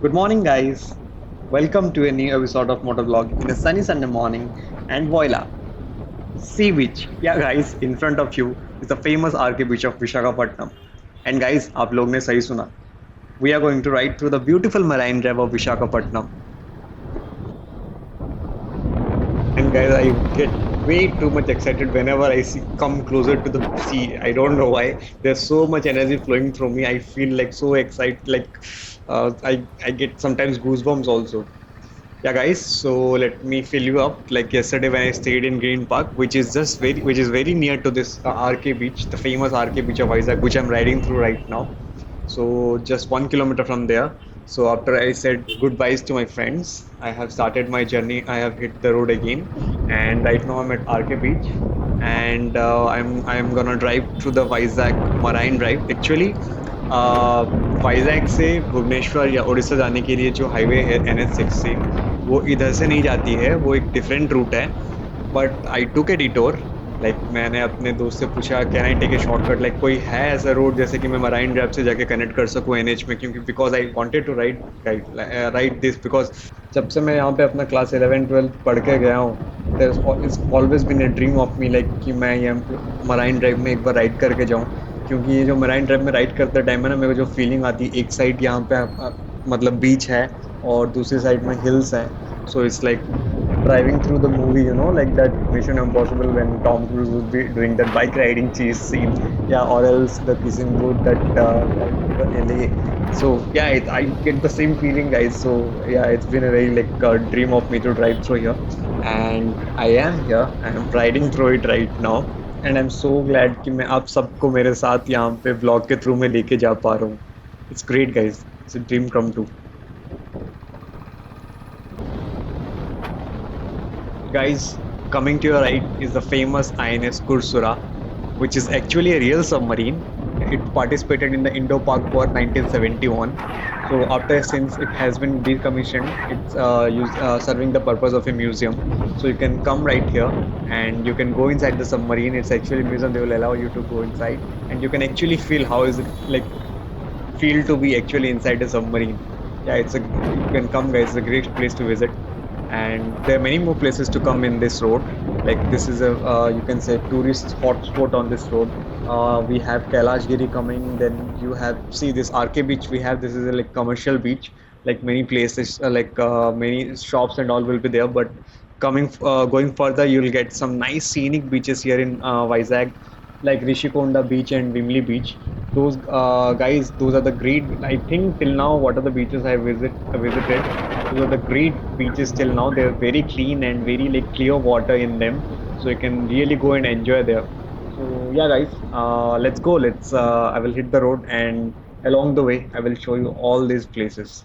Good morning, guys. Welcome to a new episode of Moto Vlog in a sunny Sunday morning. And voila, sea beach. Yeah, guys, in front of you is the famous RK beach of Vishakhapatnam. And guys, आप लोग ने सही सुना. We are going to ride through the beautiful marine drive of Vishakhapatnam. And guys, I get way too much excited whenever I see come closer to the sea. I don't know why. There's so much energy flowing through me. I feel like so excited. I get sometimes goosebumps also. Yeah, guys. So let me fill you up. Like yesterday when I stayed in Green Park, which is very near to this RK beach, the famous RK beach of Isaac, which I'm riding through right now. So just 1 kilometer from there. So after I said goodbyes to my friends, I have started my journey. I have hit the road again, and right now I'm at RK Beach, and I'm gonna drive through the Vizag Marine Drive. Actually, Vizag से भुवनेश्वर या उड़ीसा जाने के लिए जो highway है NH60 वो इधर से नहीं जाती है, वो एक डिफरेंट रूट है. But I took a detour. Like मैंने अपने दोस्त से पूछा can I take a shortcut, like कोई है ऐसा रोड जैसे कि मैं मराइन ड्राइव से जाके कनेक्ट कर सकूँ NH में, क्योंकि because I wanted to ride ride this because जब से मैं यहाँ पे अपना क्लास 11-12 पढ़ के गया हूँ, it's always been a dream of me like कि मैं यहाँ मराइन ड्राइव में एक बार राइड करके जाऊँ. क्योंकि ये जो मराइन ड्राइव में राइड करते टाइम है ना, मेरे को जो फीलिंग आती है, एक साइड यहाँ पे मतलब बीच है और दूसरी साइड में हिल्स हैं. So it's like driving through the movie, like that Mission Impossible when Tom Cruise would be doing that bike riding chase scene, yeah, or else the kissing booth that the LA. So yeah, I get the same feeling, guys. So yeah, it's been a very like dream of me to drive through here, and I am here. I am riding through it right now, and I'm so glad कि मैं आप सबको मेरे साथ यहाँ पे vlog के through में लेके जा पा रहा हूँ. It's great, guys. It's a dream come true. Guys, coming to your right is the famous INS Kursura, which is actually a real submarine. It participated in the Indo-Pak War 1971. So after since it has been decommissioned, it's serving the purpose of a museum. So you can come right here and you can go inside the submarine. It's actually a museum. They will allow you to go inside and you can actually feel how is it like feel to be actually inside a submarine. Yeah, you can come, guys. It's a great place to visit. And there are many more places to come in this road. Like this is a you can say tourist hotspot on this road. We have Kailashgiri coming, then you have see this RK beach we have. This is a like commercial beach, like many places many shops and all will be there. But going further, you'll get some nice scenic beaches here in Vizag, like Rishikonda beach and Vimli beach. Those guys, those are the great. I think till now, what are the beaches I visited? Those are the great beaches till now. They're very clean and very like clear water in them, so you can really go and enjoy there. So yeah, guys, let's go. I will hit the road, and along the way, I will show you all these places.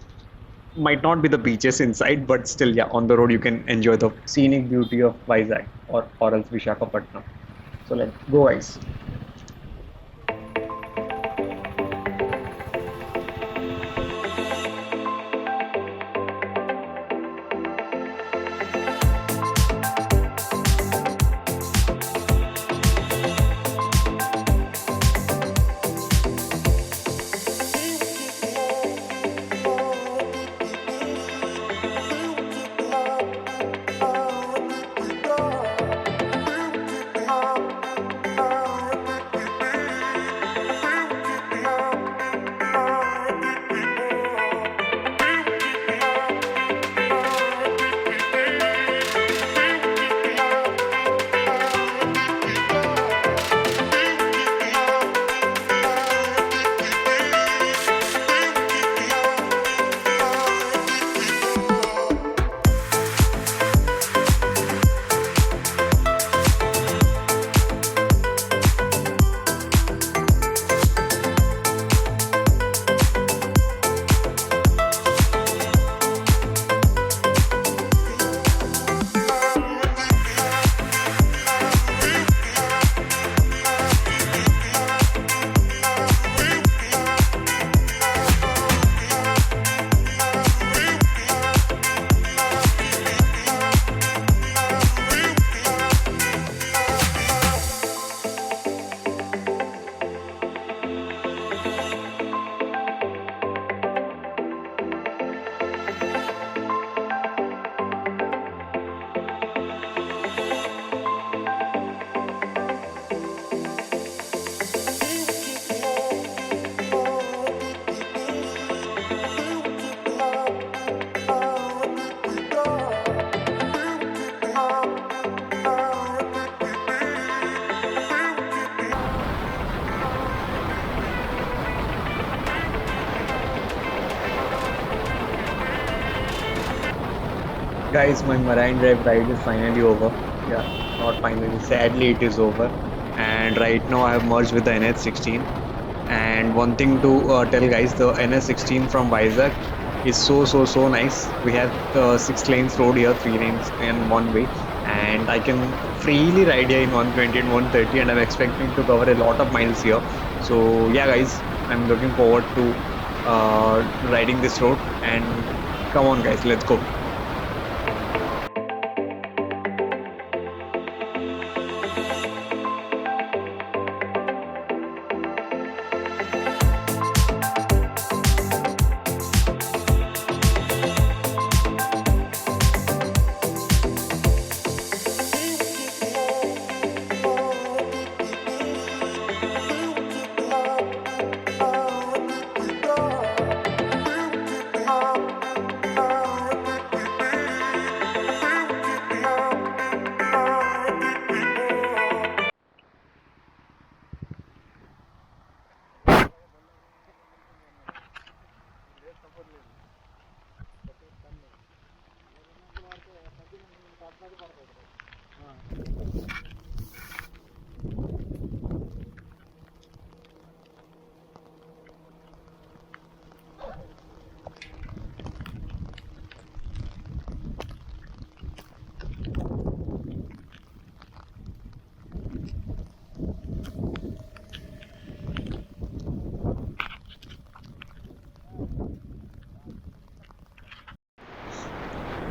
Might not be the beaches inside, but still, yeah, on the road you can enjoy the scenic beauty of Vizag or else Vishakhapatnam. So let's go, guys. Guys, my Marine Drive ride is finally over. Yeah, not finally. Sadly, it is over. And right now, I have merged with the NH16. And one thing to tell guys, the NS16 from Vizag is so nice. We have 6 lanes road here, 3 lanes in one way, and I can freely ride here in 120 and 130, and I'm expecting to cover a lot of miles here. So yeah, guys, I'm looking forward to riding this road. And come on, guys, let's go.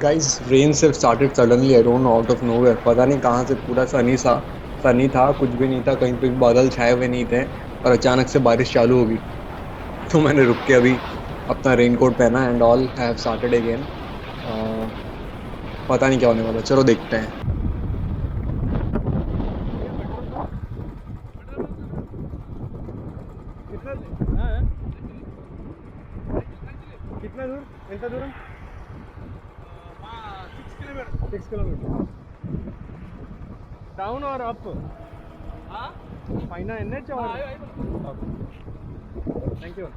Guys, rains have started suddenly. I don't know out of nowhere. पता नहीं कहाँ से पूरा सनी था, कुछ भी नहीं था, कहीं पे भी बादल छाए हुए नहीं थे, और अचानक से बारिश चालू हो गई. तो मैंने रुक के अभी अपना रेनकोट पहना and all have started again. पता नहीं क्या होने वाला, चलो देखते हैं. कितना दूर ఎంత దూరం 6 kilometers down or up పైన NH or thank you.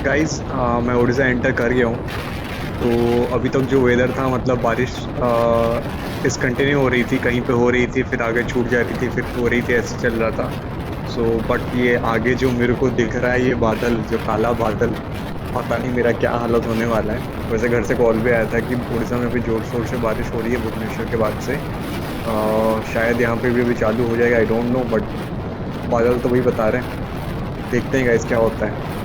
Guys, मैं उड़ीसा एंटर कर गया हूँ. तो अभी तक जो वेदर था, मतलब बारिश डिसकंटिन्यू हो रही थी, कहीं पे हो रही थी, फिर आगे छूट जा रही थी, फिर हो रही थी, ऐसे चल रहा था. सो बट ये आगे जो मेरे को दिख रहा है, ये बादल, जो काला बादल, पता नहीं मेरा क्या हालत होने वाला है. वैसे घर से कॉल भी आया था कि उड़ीसा में भी ज़ोर शोर से बारिश हो रही है भुवनेश्वर के बाद से. शायद यहाँ पे भी अभी चालू हो जाएगा, आई डोंट नो, बट बादल तो वही बता रहे हैं. देखते हैं गाइस क्या होता है.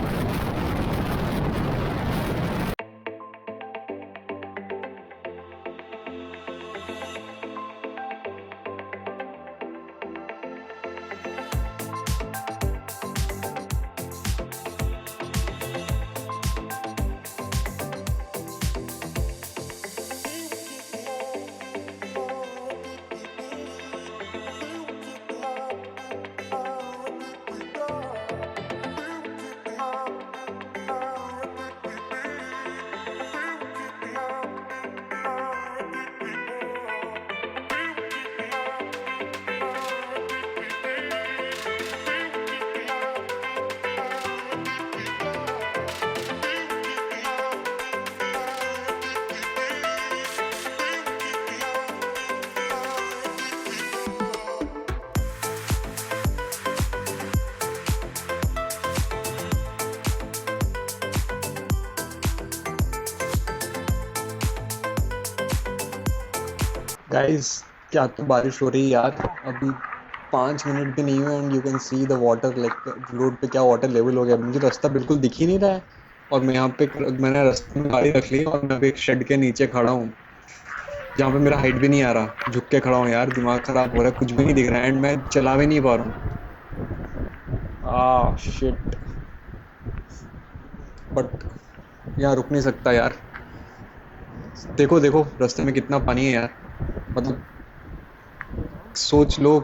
गाइस, क्या तो बारिश हो रही है यार। अभी 5 मिनट भी नहीं हुए and you can see the water, like road पे क्या वाटर लेवल हो गया। मुझे रास्ता बिल्कुल दिख ही नहीं रहा है। और मैं यहाँ पे, मैंने रास्ते में गाड़ी रख ली है और मैं अभी एक शेड के नीचे खड़ा हूँ, जहाँ पे मेरा हाइट भी नहीं आ रहा। झुक के खड़ा हूँ यार, दिमाग खराब हो रहा है, कुछ भी नहीं दिख रहा है एंड मैं चला भी नहीं पा रहा हूँ। शिट। बट यहाँ रुक नहीं सकता यार। देखो देखो रास्ते में कितना पानी है यार। मतलब सोच लो,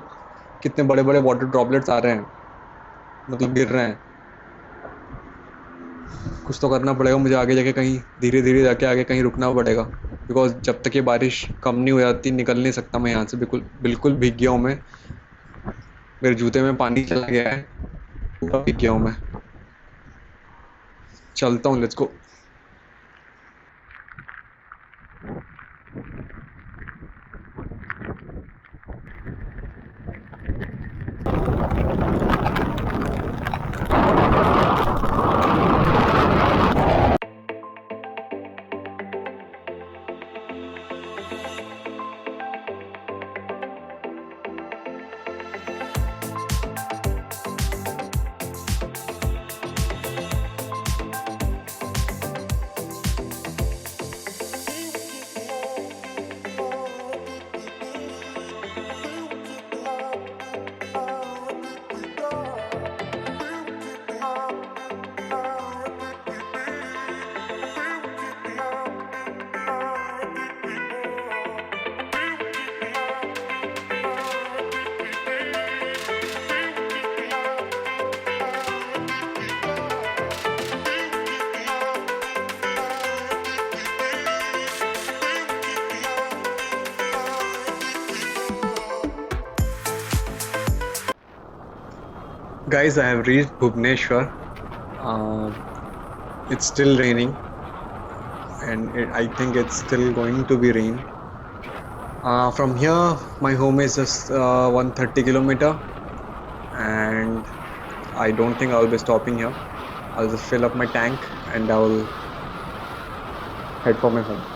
कितने बड़े बड़े वाटर ड्रॉपलेट्स आ रहे हैं, मतलब गिर रहे हैं। कुछ तो करना पड़ेगा मुझे आगे जाके, कहीं धीरे धीरे जाके आगे कहीं रुकना पड़ेगा। बिकॉज जब तक ये बारिश कम नहीं हो जाती निकल नहीं सकता मैं यहाँ से। बिल्कुल बिल्कुल भीग गया हूँ मैं। मेरे जूते में पानी चला गया है, पूरा भीग गया हूँ मैं। चलता हूँ, let's go. Guys, I have reached Bhubaneswar. It's still raining, and I think it's still going to be rain. From here, my home is just 130 kilometer, and I don't think I'll be stopping here. I'll just fill up my tank and I'll head for my home.